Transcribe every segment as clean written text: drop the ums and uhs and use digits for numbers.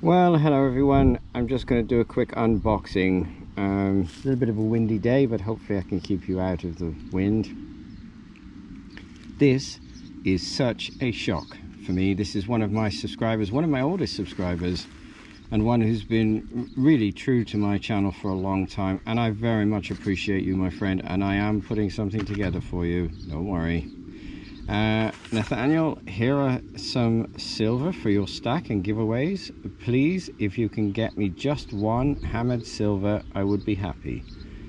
Well, hello everyone. I'm just going to do a quick unboxing. A little bit of a windy day, but hopefully I can keep you out of the wind. This is such a shock for me. This is one of my subscribers, one of my oldest subscribers, and one who's been really true to my channel for a long time, and I very much appreciate you, my friend, and I am putting something together for you, don't worry. Nathaniel, here are some silver for your stack and giveaways. Please, if you can get me just one hammered silver, I would be happy.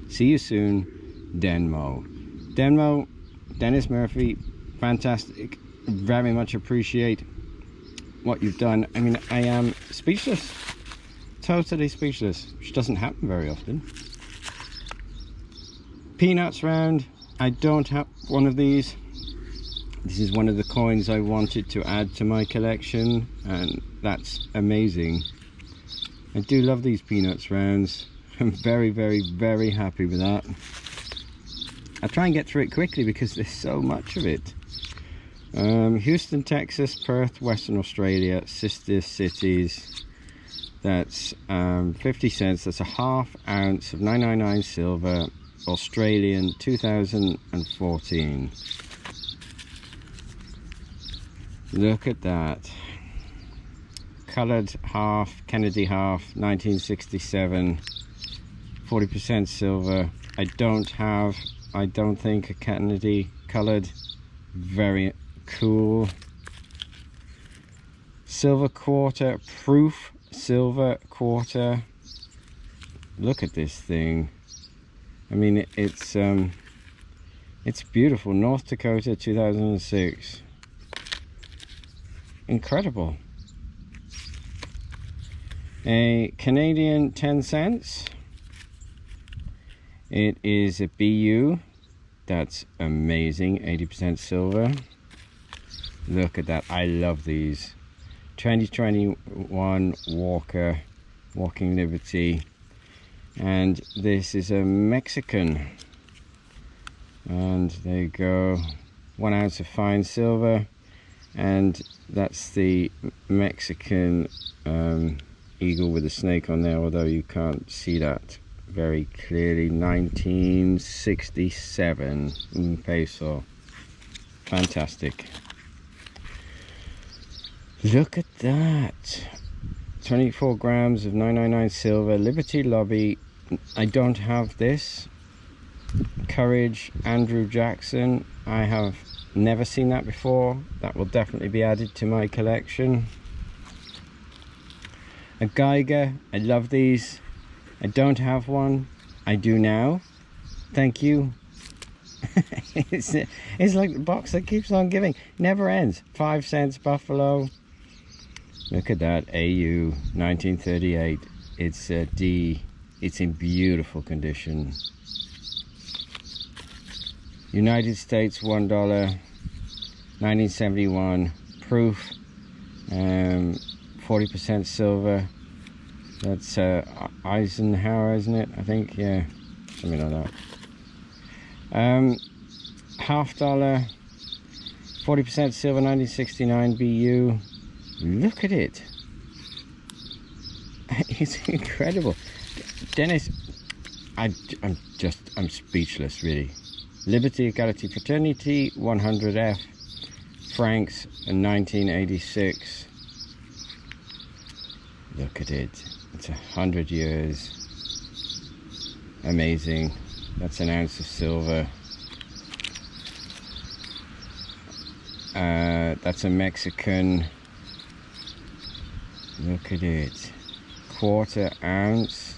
See you soon. DenMo. DenMo, Dennis Murphy, fantastic. Very much appreciate what you've done. I mean, I am speechless, totally speechless, which doesn't happen very often. Peanuts round. I don't have one of these. This is one of the coins I wanted to add to my collection, and that's amazing. I do love these peanuts rounds. I'm very, very, very happy with that. I'll try and get through it quickly because there's so much of it. Houston, Texas, Perth, Western Australia, sister cities. That's 50 cents. That's a ½ ounce of 999 silver, Australian, 2014. Look at that. Coloured half, Kennedy half, 1967, 40% silver. I don't think a Kennedy coloured. Very cool. Silver quarter, proof silver quarter. Look at this thing. I mean, it's beautiful. North Dakota, 2006. Incredible. A Canadian 10 cents. It is a BU. That's amazing. 80% silver. Look at that. I love these. 2021 Walker, Walking Liberty. And this is a Mexican. And there you go. 1 ounce of fine silver. And that's the Mexican eagle with a snake on there, although you can't see that very clearly. 1967 peso. Fantastic. Look at that. 24 grams of 999 silver, Liberty Lobby. I don't have this. Courage, Andrew Jackson. I have never seen that before. That will definitely be added to my collection. A Geiger. I love these. I don't have one. I do now. Thank you. it's like the box that keeps on giving. Never ends. 5 cents Buffalo. Look at that. AU 1938. It's a D. It's in beautiful condition. United States, $1, 1971, proof, 40% silver. That's Eisenhower, isn't it? I think, yeah, something like that. $50, 40% silver, 1969 BU. Look at it. It's incredible. Dennis, I'm speechless, really. Liberty, Equality, Fraternity, 100F, francs, in 1986. Look at it. It's 100 years. Amazing. That's an ounce of silver. That's a Mexican. Look at it. Quarter ounce.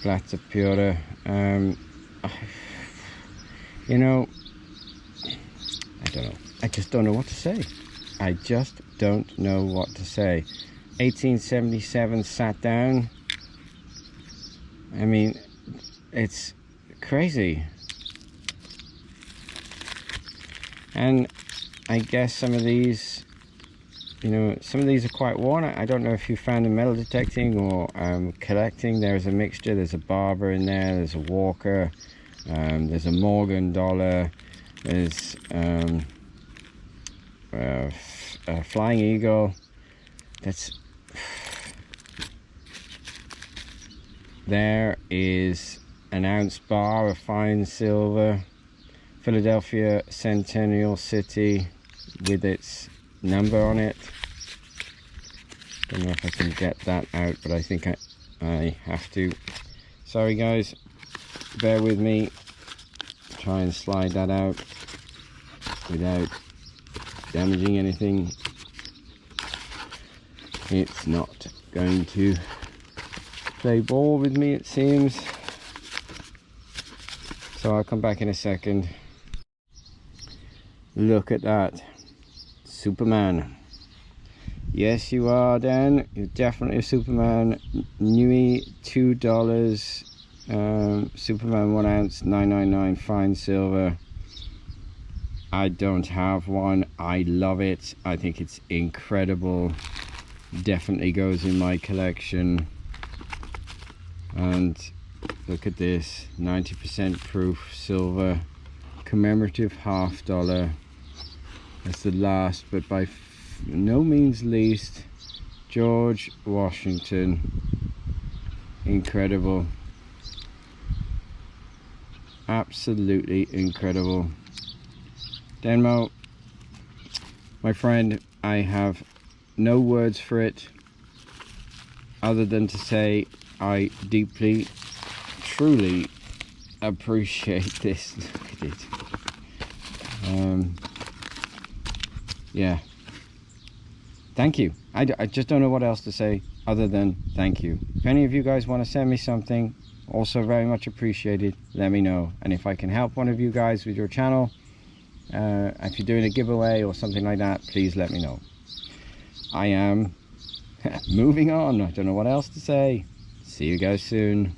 Plata Pura. You know, I don't know. I just don't know what to say. I just don't know what to say. 1877 sat down. I mean, it's crazy. And I guess some of these, you know, some of these are quite worn. I don't know if you found them metal detecting or collecting. There's a mixture. There's a Barber in there. There's a Walker. There's a Morgan dollar. There's a Flying Eagle. That's There is an ounce bar of fine silver, Philadelphia Centennial City, with its number on it. Don't know if I can get that out, but I think I have to. Sorry guys, bear with me. Try and slide that out without damaging anything. It's not going to play ball with me, it seems. So I'll come back in a second. Look at that. Superman. Yes, you are, Dan. You're definitely a Superman. Nui, $2. Superman 1 ounce, $9.99, fine silver. I don't have one. I love it. I think it's incredible. Definitely goes in my collection. And look at this, 90% proof silver, commemorative $1/2. That's the last, but by no means least, George Washington. Incredible. Absolutely incredible. DenMo, my friend, I have no words for it other than to say I deeply, truly appreciate this. Look at it. Yeah, thank you. I just don't know what else to say other than thank you. If any of you guys want to send me something, also very much appreciated, let me know. And if I can help one of you guys with your channel, if you're doing a giveaway or something like that, please let me know. I am moving on. I don't know what else to say. See you guys soon.